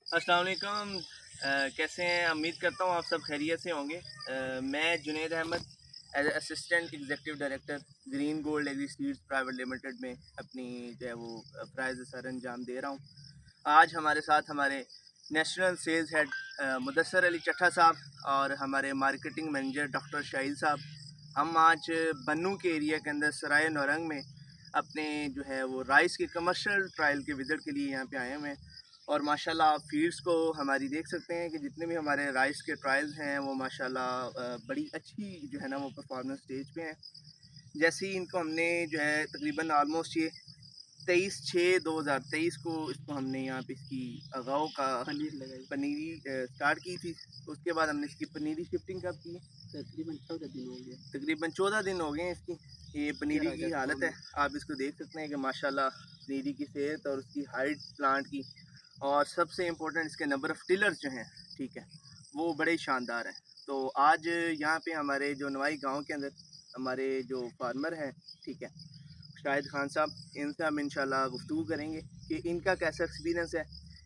अस्सलाम वालेकुम। कैसे हैं? उम्मीद करता हूँ आप सब खैरियत से होंगे। मैं Junaid Ahmed as assistant executive director Green Gold Agri Seeds Private Limited में अपनी जो है वो फ़राइज़ सर अंजाम दे रहा हूँ। आज हमारे साथ हमारे national sales head Mudassar Ali Chattha साहब और हमारे मार्केटिंग मैनेजर डॉक्टर शाहिल साहब, हम आज बन्नू के एरिया के अंदर सराय नौरंग में अपने जो है वो राइस के कमर्शियल ट्रायल के विज़िट के लिए यहाँ पे आए हुए हैं। और माशाल्लाह आप फील्ड्स को हमारी देख सकते हैं कि जितने भी हमारे राइस के ट्रायल्स हैं वो माशाल्लाह बड़ी अच्छी जो है ना वो परफॉर्मेंस स्टेज पे हैं। जैसे ही इनको हमने जो है तकरीबन आलमोस्ट ये 23/6/2023 को इसको हमने यहाँ पे इसकी अगाव का पनीरी स्टार्ट की थी। उसके बाद हमने इसकी पनीरी शिफ्टिंग कब की? तकरीबन 14 दिन हो गए। तकरीबन 14 दिन हो गए हैं इसकी। ये पनीरी की हालत है, आप इसको देख सकते हैं कि माशाल्लाह पनीरी की सेहत और उसकी हाइट प्लांट की, और सबसे इम्पोर्टेंट इसके नंबर ऑफ़ टिलर्स जो हैं, ठीक है, वो बड़े शानदार हैं। तो आज यहाँ पे हमारे जो नवाई गांव के अंदर हमारे जो फार्मर हैं, ठीक है, शाहिद खान साहब, इनसे हम इंशाल्लाह गुफ्तगू करेंगे कि इनका कैसा एक्सपीरियंस है।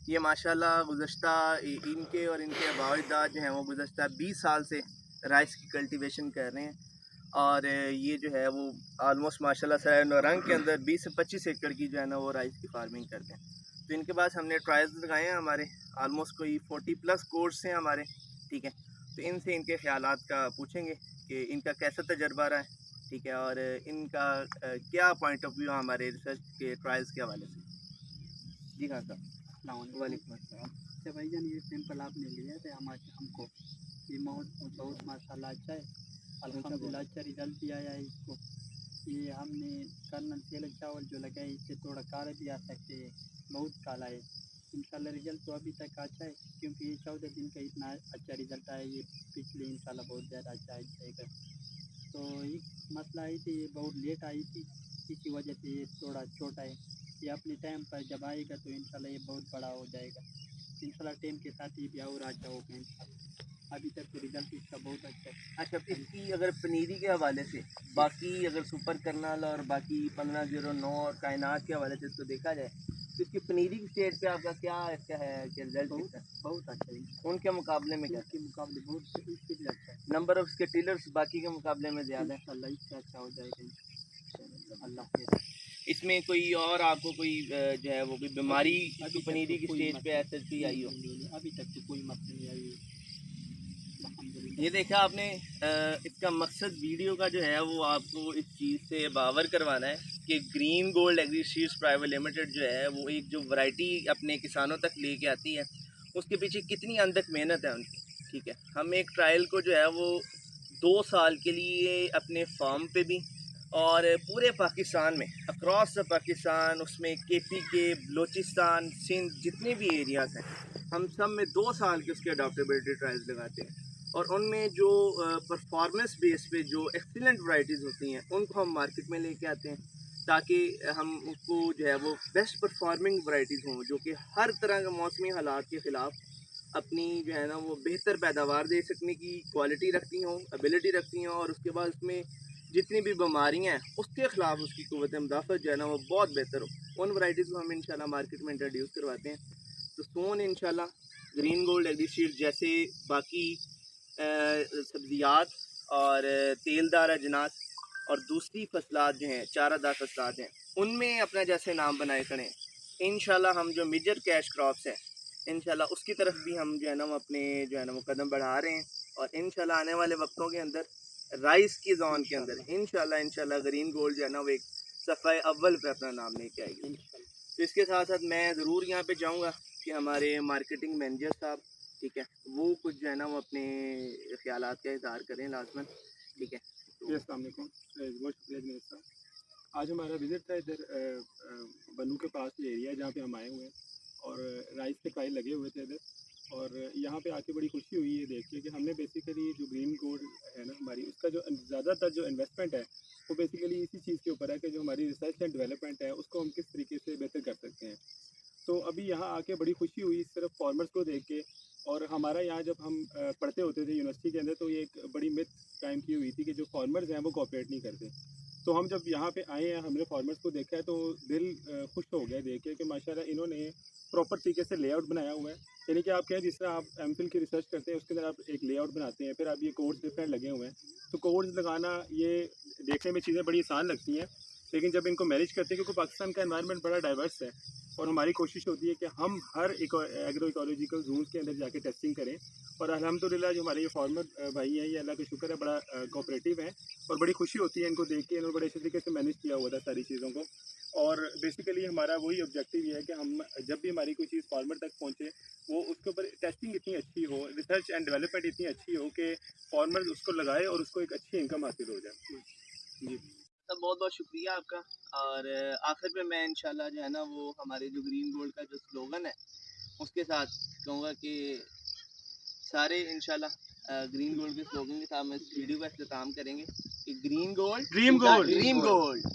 ये माशाल्लाह गुज़श्ता इनके और इनके आबा-ओ-अजदाद जो हैं वो गुज़श्ता 20 साल से राइस की कल्टीवेशन कर रहे हैं। और ये जो है वो आलमोस्ट माशाल्लाह सराय नौरंग के अंदर 20 से 25 एकड़ की जो है ना वो राइस की फार्मिंग करते हैं। तो इनके पास हमने ट्रायल्स लगाए हैं, हमारे आलमोस्ट कोई 40+ कोर्स हैं हमारे, ठीक है। तो इनसे इनके ख्यालात का पूछेंगे कि इनका कैसा तजर्बा रहा है, ठीक है, और इनका क्या पॉइंट ऑफ व्यू है हमारे रिसर्च के ट्रायल्स के हवाले से। जी हाँ साहब। वालेकुम अस्सलाम। अच्छा भाईजान, ये सैंपल आपने लिया था हमको, ये बहुत माशाल्लाह अच्छा है, अल्हम्दुलिल्लाह अच्छा रिजल्ट भी आया है इसको। ये हमने कर्नल तेलक चावल जो लगाए इससे थोड़ा काले भी आ सकते हैं, बहुत काला है। इंशाल्लाह रिजल्ट तो अभी तक अच्छा है, क्योंकि ये 14 दिन का इतना अच्छा रिजल्ट आया, ये पिछले इंशाल्लाह बहुत ज़्यादा अच्छा आएगा। तो एक मसला आई थी, ये बहुत लेट आई थी, इसी वजह से ये थोड़ा छोटा है। ये अपने टाइम पर जब आएगा तो इंशाल्लाह ये बहुत बड़ा हो जाएगा। इंशाल्लाह टाइम के साथ ये भी और अच्छा होगा इंशाल्लाह। अभी तक तो रिजल्ट इसका बहुत अच्छा है। अच्छा, इसकी अगर पनीरी के हवाले से, बाकी अगर सुपर कर्नल और बाकी 1509 और कायनात के हवाले से इसको देखा जाए, तो इसकी पनीरी की स्टेज पे आपका क्या इसका है कि रिजल्ट बहुत अच्छा है उनके मुकाबले में? क्या के मुकाबले बहुत इससे भी अच्छा है। नंबर ऑफ इसके टिलर्स बाकी के मुकाबले में ज़्यादा है? इंशाल्लाह इससे अच्छा हो जाएगा अल्लाह के। इसमें कोई और आपको कोई जो है वो कोई बीमारी अभी पनीरी की कोई स्टेज पे ऐसे कोई आई हो? अभी तक तो कोई मसला नहीं आई। ये देखा आपने, इसका मकसद वीडियो का जो है वो आपको इस चीज़ से बावर करवाना है कि green Gold Agri Seeds Private limited जो है वो एक जो वैरायटी अपने किसानों तक लेके आती है, उसके पीछे कितनी अनथक मेहनत है उनकी, ठीक है। हम एक ट्रायल को जो है वो 2 साल के लिए अपने फार्म पे भी और पूरे पाकिस्तान में अक्रॉस द पाकिस्तान, उसमें केपी के, बलोचिस्तान, सिंध, जितने भी एरियाज़ हैं, हम सब में 2 साल के उसके अडॉप्टेबिलिटी ट्रायल्स लगाते हैं। और उनमें जो परफॉर्मेंस बेस पे जो एक्सीलेंट वैरायटीज़ होती हैं उनको हम मार्केट में लेके आते हैं, ताकि हम उसको जो है वो बेस्ट परफॉर्मिंग वैरायटीज़ हों जो कि हर तरह के मौसमी हालात के ख़िलाफ़ अपनी जो है ना वो बेहतर पैदावार दे सकने की क्वालिटी रखती हों, एबिलिटी रखती हों, और उसके बाद उसमें जितनी भी बीमारियाँ हैं उसके ख़िलाफ़ उसकी क़ुव्वत मुदाफ़त जो है ना वो बहुत बेहतर हो। उन वैरायटीज़ को हम इंशाल्लाह मार्केट में इंट्रोड्यूस करवाते हैं। तो सोन इंशाल्लाह ग्रीन गोल्ड एग्री सीड्स जैसे बाकी सब्जियात और तेलदार अजनास और दूसरी फसलात जो हैं, चारादार फसलात हैं, उनमें अपना जैसे नाम बनाए खड़े हैं। इंशाल्लाह हम जो मेजर कैश क्रॉप्स हैं, इंशाल्लाह उसकी तरफ भी हम जो है ना वो अपने जो है ना वो कदम बढ़ा रहे हैं। और इंशाल्लाह आने वाले वक्तों के अंदर राइस की जोन के अंदर इंशाल्लाह ग्रीन गोल्ड जो है ना वो एक सफ़ाए अव्वल पे अपना नाम लेके आएगी। तो इसके साथ साथ मैं ज़रूर यहाँ पे चाहूँगा कि हमारे मार्केटिंग मैनेजर साहब, ठीक है, वो कुछ जो है ना वो अपने ख्यालात का इज़हार करें लाजमन, ठीक है। जी अस्सलाम वालेकुम, बहुत शुक्रिया मेरे साथ। आज हमारा विज़िट था इधर बन्नू के पास ये एरिया है जहाँ पे हम आए हुए हैं, और राइस के ट्रायल लगे हुए थे इधर। और यहाँ पे आके बड़ी खुशी हुई है देख के कि हमने बेसिकली जो ग्रीन गोल्ड है ना हमारी, उसका जो ज़्यादातर जो इन्वेस्टमेंट है वो बेसिकली इसी चीज़ के ऊपर है कि जो हमारी रिसर्च एंड डेवलपमेंट है उसको हम किस तरीके से बेहतर कर सकते हैं। तो अभी यहाँ आके बड़ी खुशी हुई सिर्फ फार्मर्स को देख के। और हमारा यहाँ जब हम पढ़ते होते थे यूनिवर्सिटी के अंदर, तो ये एक बड़ी मिथ कायम की हुई थी कि जो फार्मर्स हैं वो कोऑपरेट नहीं करते। तो हम जब यहाँ पे आए हैं, हमने फार्मर्स को देखा है, तो दिल खुश हो गया देख के कि माशाल्लाह इन्होंने प्रॉपर तरीके से लेआउट बनाया हुआ है, यानी कि आप कहें जिस तरह आप एमफिल की रिसर्च करते हैं उसके अंदर आप एक लेआउट बनाते हैं, फिर आप ये कोड्स डिफरेंट लगे हुए हैं, तो कोड्स लगाना ये देखने में चीज़ें बड़ी आसान लगती हैं, लेकिन जब इनको मैनेज करते हैं, क्योंकि पाकिस्तान का एनवायरनमेंट बड़ा डाइवर्स है और हमारी कोशिश होती है कि हम हर एग्रो इकोलॉजिकल जोन्स के अंदर जाके टेस्टिंग करें, और अल्हम्दुलिल्लाह जो हमारे ये फार्मर भाई हैं, ये अल्लाह का शुक्र है बड़ा कोऑपरेटिव हैं, और बड़ी खुशी होती है इनको देख के, इन्होंने बड़े अच्छे तरीके से मैनेज किया हुआ था सारी चीज़ों को। और बेसिकली हमारा वही ऑब्जेक्टिव ये है कि हम जब भी हमारी कोई चीज़ फार्मर तक पहुँचे, वो उसके ऊपर टेस्टिंग इतनी अच्छी हो, रिसर्च एंड डेवलपमेंट इतनी अच्छी हो कि फार्मर उसको लगाए और उसको एक अच्छी इनकम हासिल हो जाए। जी सब बहुत बहुत शुक्रिया आपका। और आखिर में मैं इंशाल्लाह जो है ना वो हमारे जो ग्रीन गोल्ड का जो स्लोगन है उसके साथ कहूँगा कि सारे इंशाल्लाह ग्रीन गोल्ड के स्लोगन के साथ हम इस वीडियो का इख्तिताम करेंगे कि green gold dream gold. Dream gold.